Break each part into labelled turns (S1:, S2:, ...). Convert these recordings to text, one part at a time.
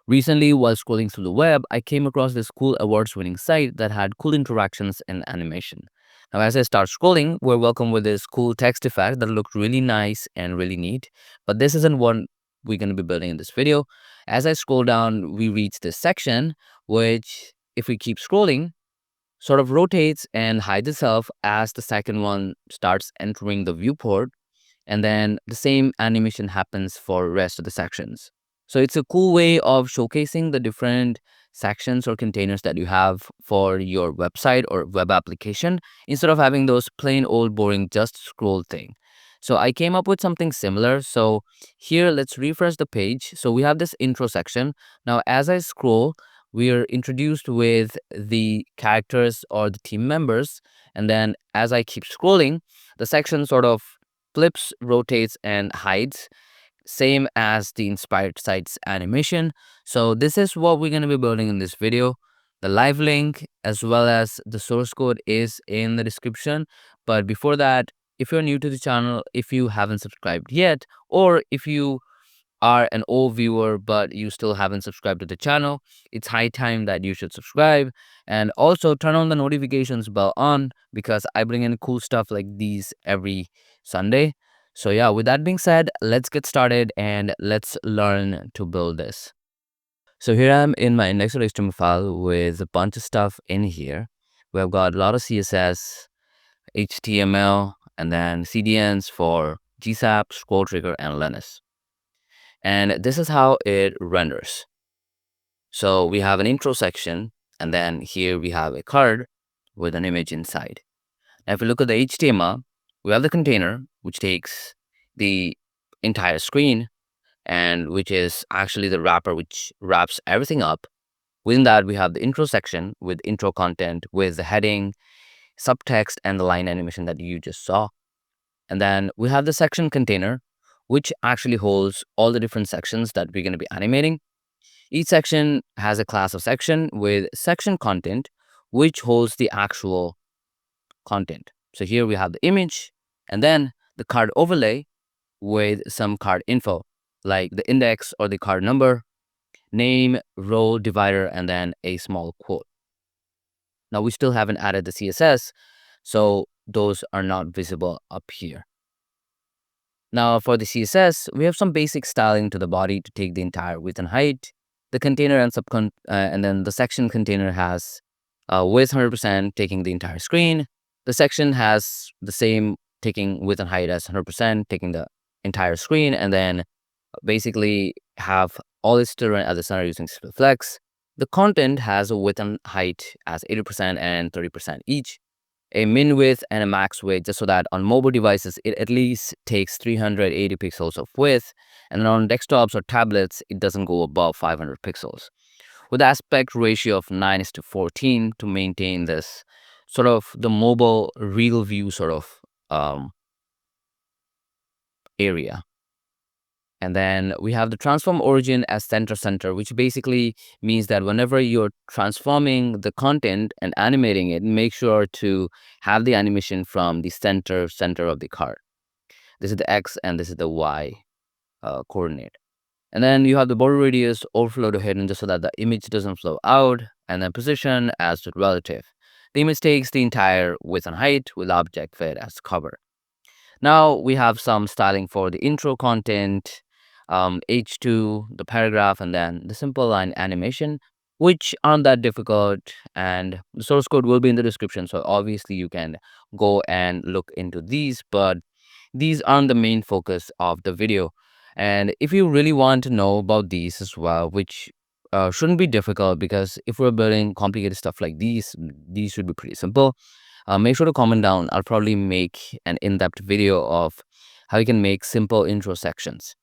S1: Recently, while scrolling through the web, I came across this cool awards-winning site that had cool interactions and animation. Now, as I start scrolling, we're welcomed with this cool text effect that looked really nice and really neat. But this isn't what we're going to be building in this video. As I scroll down, we reach this section, which, if we keep scrolling, sort of rotates and hides itself as the second one starts entering the viewport, and then the same animation happens for rest of the sections. So it's a cool way of showcasing the different sections or containers that you have for your website or web application instead of having those plain old boring just scroll thing. So I came up with something similar. So here, let's refresh the page. So we have this intro section. Now, as I scroll, we are introduced with the characters or the team members. And then as I keep scrolling, the section sort of flips, rotates, and hides, same as the inspired sites animation. So this is what we're going to be building in this video. The live link as well as the source code is in the description. But before that, if you're new to the channel, if you haven't subscribed yet, or if you are an old viewer but you still haven't subscribed to the channel, it's high time that you should subscribe, and also turn on the notifications bell on because I bring in cool stuff like these every Sunday. So yeah, with that being said, let's get started and let's learn to build this. So here I'm in my index.html file with a bunch of stuff in here. We've got a lot of CSS, HTML, and then CDNs for GSAP, ScrollTrigger, and Lenis. And this is how it renders. So we have an intro section, and then here we have a card with an image inside. Now, if we look at the HTML, we have the container, which takes the entire screen, and which is actually the wrapper, which wraps everything up. Within that, we have the intro section with intro content, with the heading, subtext, and the line animation that you just saw. And then we have the section container, which actually holds all the different sections that we're going to be animating. Each section has a class of section with section content, which holds the actual content. So here we have the image and then the card overlay with some card info, like the index or the card number, name, row, divider, and then a small quote. Now we still haven't added the CSS, so those are not visible up here. Now for the CSS, we have some basic styling to the body to take the entire width and height. The container and then the section container has width 100%, taking the entire screen. The section has the same taking width and height as 100%, taking the entire screen, and then basically have all its to run at the center using flex. The content has a width and height as 80% and 30% each, a min width and a max width, just so that on mobile devices it at least takes 380 pixels of width, and on desktops or tablets it doesn't go above 500 pixels, with aspect ratio of 9:14 to maintain this sort of the mobile real view sort of area. And then we have the transform origin as center, which basically means that whenever you're transforming the content and animating it, make sure to have the animation from the center of the card. This is the X and this is the Y coordinate. And then you have the border radius overflow to hidden, just so that the image doesn't flow out, and then position as the relative. The image takes the entire width and height with object fit as cover. Now we have some styling for the intro content, H2, the paragraph, and then the simple line animation, which aren't that difficult, and the source code will be in the description. So obviously you can go and look into these, but these aren't the main focus of the video. And if you really want to know about these as well, which shouldn't be difficult, because if we're building complicated stuff like these should be pretty simple. Make sure to comment down. I'll probably make an in-depth video of how you can make simple intro sections.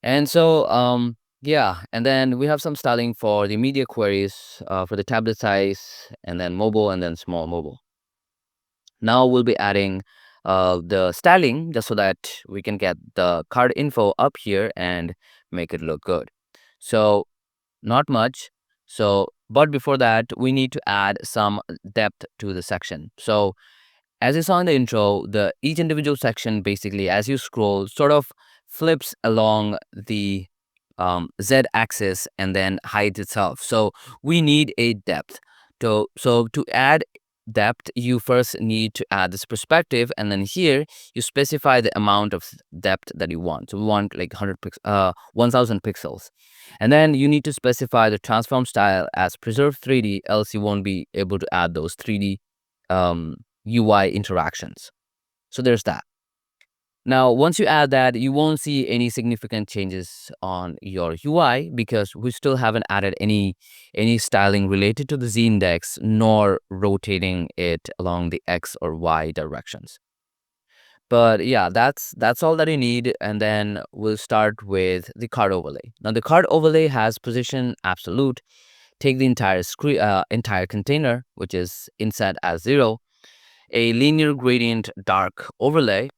S1: And so, yeah, and then we have some styling for the media queries for the tablet size, and then mobile, and then small mobile. Now we'll be adding the styling just so that we can get the card info up here and make it look good. So not much. So, but before that, we need to add some depth to the section. So as you saw in the intro, each individual section, basically, as you scroll, sort of flips along the z-axis and then height itself. So we need a depth. So to add depth, you first need to add this perspective, and then here you specify the amount of depth that you want. So we want like 1000 pixels. And then you need to specify the transform style as preserve 3D, else you won't be able to add those 3D UI interactions. So there's that. Now, once you add that, you won't see any significant changes on your UI because we still haven't added any styling related to the Z index, nor rotating it along the X or Y directions. But yeah, that's all that you need. And then we'll start with the card overlay. Now, the card overlay has position absolute. Take the entire screen, entire container, which is inset as 0, a linear gradient dark overlay,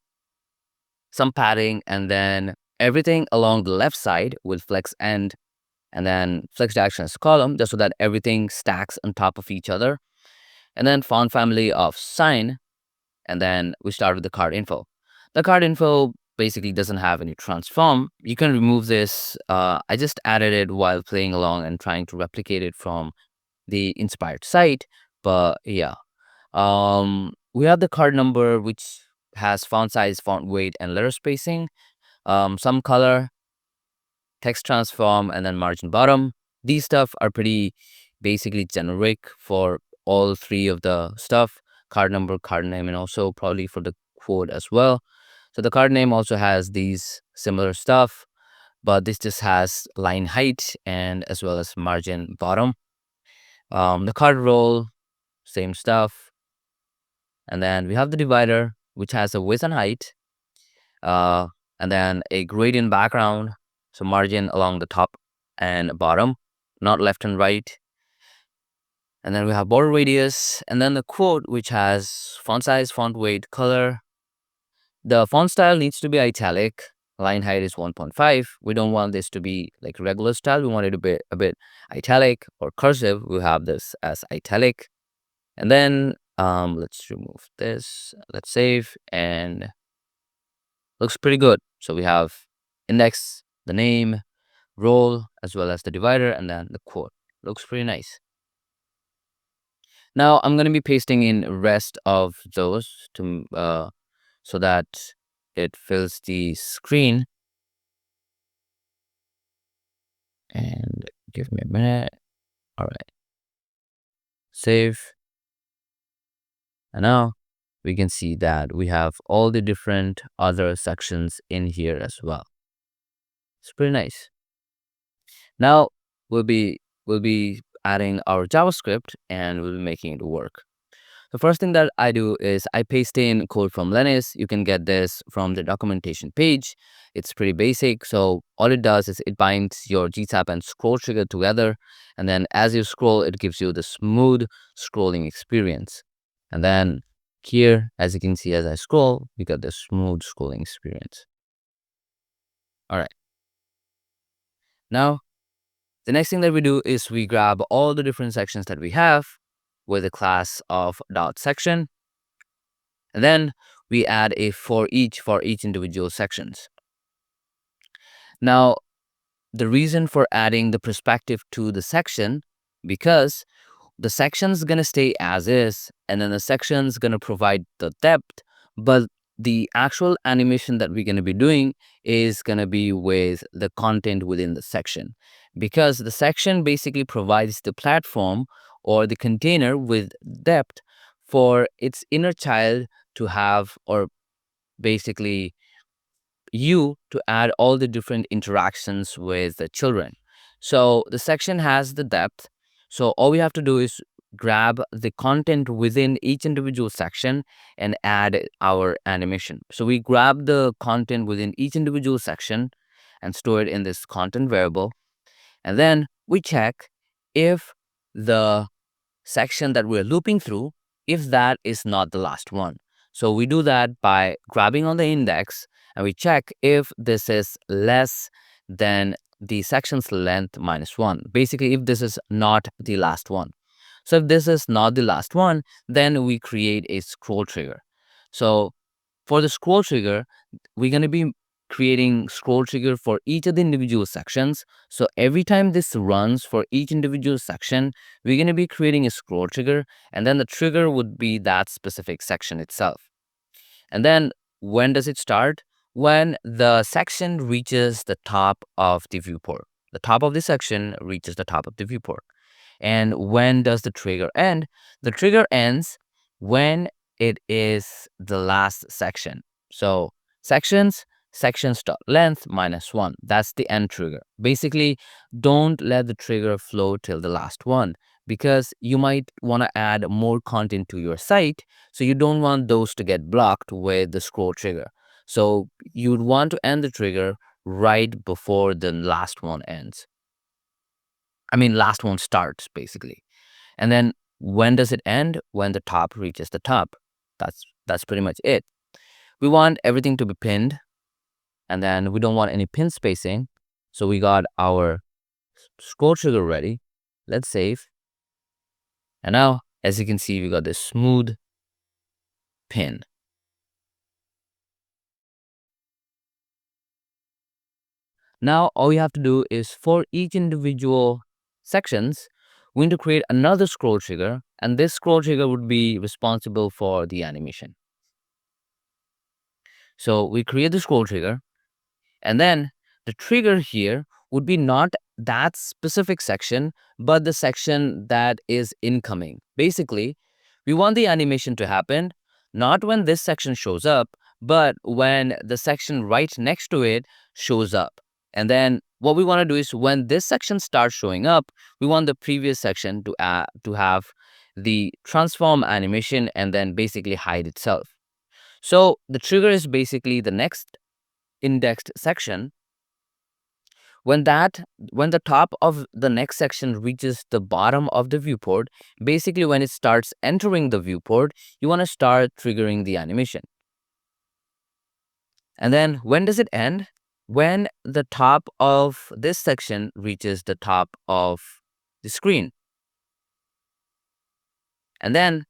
S1: some padding, and then everything along the left side with flex end, and then flex direction as column, just so that everything stacks on top of each other. And then font family of sign, and then we start with the card info. The card info basically doesn't have any transform. You can remove this. I just added it while playing along and trying to replicate it from the inspired site. But yeah, we have the card number, which has font size, font weight, and letter spacing, some color, text transform, and then margin bottom. These stuff are pretty basically generic for all three of the stuff: card number, card name, and also probably for the quote as well. So the card name also has these similar stuff, but this just has line height and as well as margin bottom. The card roll, same stuff. And then we have the divider, which has a width and height, uh, and then a gradient background, so margin along the top and bottom, not left and right. And then we have border radius, and then the quote, which has font size, font weight, color. The font style needs to be italic. Line height is 1.5. We don't want this to be like regular style. We want it to be a bit italic or cursive. We have this as italic. And then let's remove this. Let's save, and looks pretty good. So we have index, the name, role, as well as the divider, and then the quote. Looks pretty nice. Now I'm going to be pasting in rest of those to so that it fills the screen. And give me a minute. All right. Save. And now we can see that we have all the different other sections in here as well. It's pretty nice. Now we'll be adding our JavaScript and we'll be making it work. The first thing that I do is I paste in code from Lenis. You can get this from the documentation page. It's pretty basic. So all it does is it binds your GSAP and ScrollTrigger together. And then as you scroll, it gives you the smooth scrolling experience. And then here, as you can see, as I scroll, we got the smooth scrolling experience. All right. Now, the next thing that we do is we grab all the different sections that we have with a class of dot section, and then we add a for each individual sections. Now, the reason for adding the perspective to the section, because the section's gonna stay as is, and then the section's gonna provide the depth, but the actual animation that we're gonna be doing is gonna be with the content within the section, because the section basically provides the platform or the container with depth for its inner child to have, or basically you to add all the different interactions with the children. So the section has the depth. So all we have to do is grab the content within each individual section and add our animation. So we grab the content within each individual section and store it in this content variable. And then we check if the section that we're looping through, if that is not the last one. So we do that by grabbing on the index and we check if this is less than the section's length minus 1. Basically, if this is not the last one. So if this is not the last one, then we create a scroll trigger. So for the scroll trigger, we're going to be creating scroll trigger for each of the individual sections. So every time this runs for each individual section, we're going to be creating a scroll trigger, and then the trigger would be that specific section itself. And then when does it start? When the section reaches the top of the viewport. The top of the section reaches the top of the viewport. And when does the trigger end? The trigger ends when it is the last section. So sections dot length -1. That's the end trigger. Basically, don't let the trigger flow till the last one, because you might want to add more content to your site. So you don't want those to get blocked with the scroll trigger. So you'd want to end the trigger right before the last one ends. Last one starts, basically. And then when does it end? When the top reaches the top. That's pretty much it. We want everything to be pinned, and then we don't want any pin spacing. So we got our scroll trigger ready. Let's save. And now, as you can see, we got this smooth pin. Now, all we have to do is, for each individual sections, we need to create another scroll trigger, and this scroll trigger would be responsible for the animation. So we create the scroll trigger, and then the trigger here would be not that specific section, but the section that is incoming. Basically, we want the animation to happen not when this section shows up, but when the section right next to it shows up. And then what we want to do is, when this section starts showing up, we want the previous section to have the transform animation and then basically hide itself. So the trigger is basically the next indexed section. When the top of the next section reaches the bottom of the viewport, basically when it starts entering the viewport, you want to start triggering the animation. And then when does it end? When the top of this section reaches the top of the screen. And then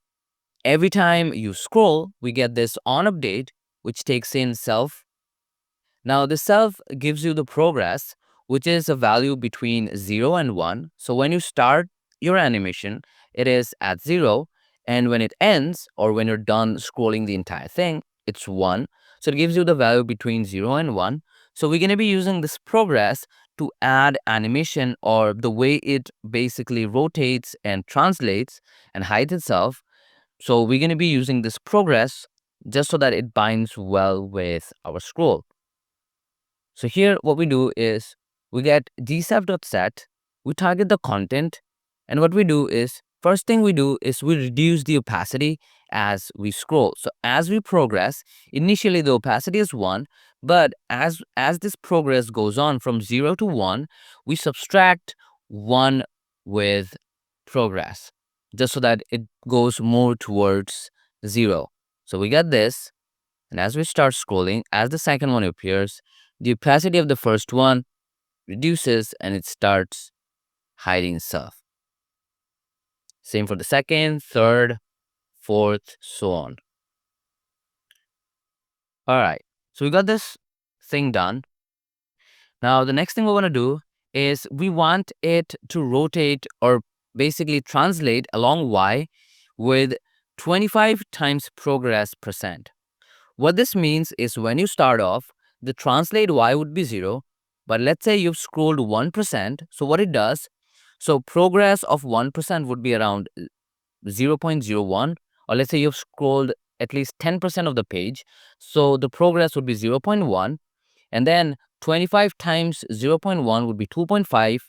S1: every time you scroll, we get this on update, which takes in self. Now the self gives you the progress, which is a value between 0 and 1. So when you start your animation, it is at 0. And when it ends, or when you're done scrolling the entire thing, it's 1. So it gives you the value between 0 and 1. So we're going to be using this progress to add animation, or the way it basically rotates and translates and hides itself. So we're going to be using this progress just so that it binds well with our scroll. So here what we do is, we get GSAP.set, we target the content, and what we do is, first thing we do is we reduce the opacity as we scroll. So as we progress, initially the opacity is 1, but as this progress goes on from 0 to 1, we subtract 1 with progress, just so that it goes more towards 0. So we get this, and as we start scrolling, as the second one appears, the opacity of the first one reduces and it starts hiding itself. Same for the second, third, fourth, so on. All right, so we got this thing done. Now, the next thing we want to do is, we want it to rotate, or basically translate along Y with 25 times progress %. What this means is, when you start off, the translate Y would be 0, but let's say you've scrolled 1%. So what it does, so progress of 1% would be around 0.01, or let's say you've scrolled at least 10% of the page. So the progress would be 0.1, and then 25 times 0.1 would be 2.5,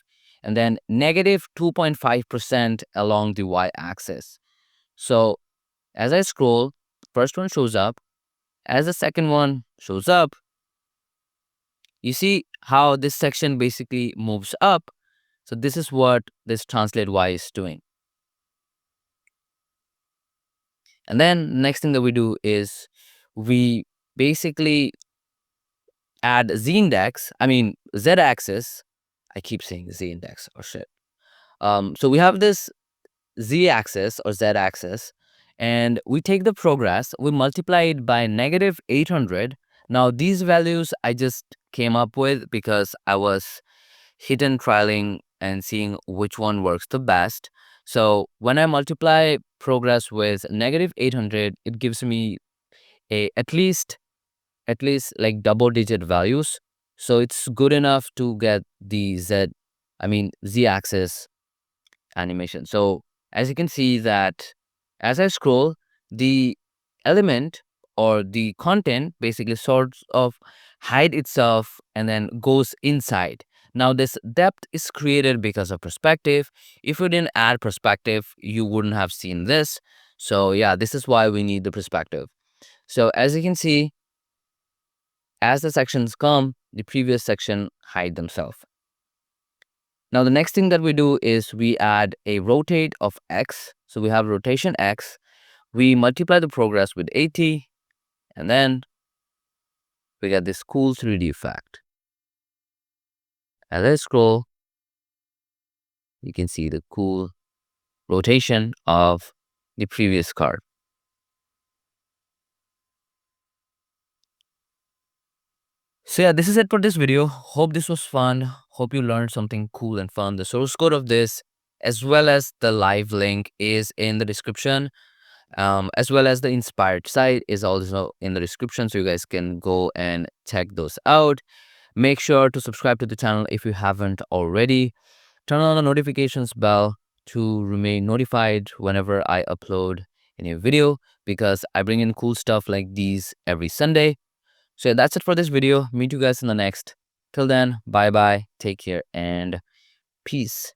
S1: and then negative 2.5% along the y-axis. So as I scroll, first one shows up. As the second one shows up, you see how this section basically moves up. So this is what this translate Y is doing. And then next thing that we do is, we basically add z-index, z-axis. I keep saying z-index, or shit. So we have this z-axis or z-axis, and we take the progress, we multiply it by -800. Now, these values I just came up with because I was hit and trialing and seeing which one works the best. So when I multiply progress with -800, it gives me a at least like double digit values. So it's good enough to get the Z axis animation. So as you can see that as I scroll, the element or the content basically sort of hide itself and then goes inside. Now this depth is created because of perspective. If you didn't add perspective, you wouldn't have seen this. So yeah, this is why we need the perspective. So as you can see, as the sections come, the previous section hide themselves. Now the next thing that we do is we add a rotate of X. So we have rotation X. We multiply the progress with 80, and then we get this cool 3D effect. As I scroll, you can see the cool rotation of the previous card. So yeah, this is it for this video. Hope this was fun. Hope you learned something cool and fun. The source code of this, as well as the live link, is in the description. As well as the inspired site is also in the description, so you guys can go and check those out. Make sure to subscribe to the channel if you haven't already. Turn on the notifications bell to remain notified whenever I upload a new video, because I bring in cool stuff like these every Sunday. So yeah, that's it for this video. Meet you guys in the next. Till then, bye bye, take care, and peace.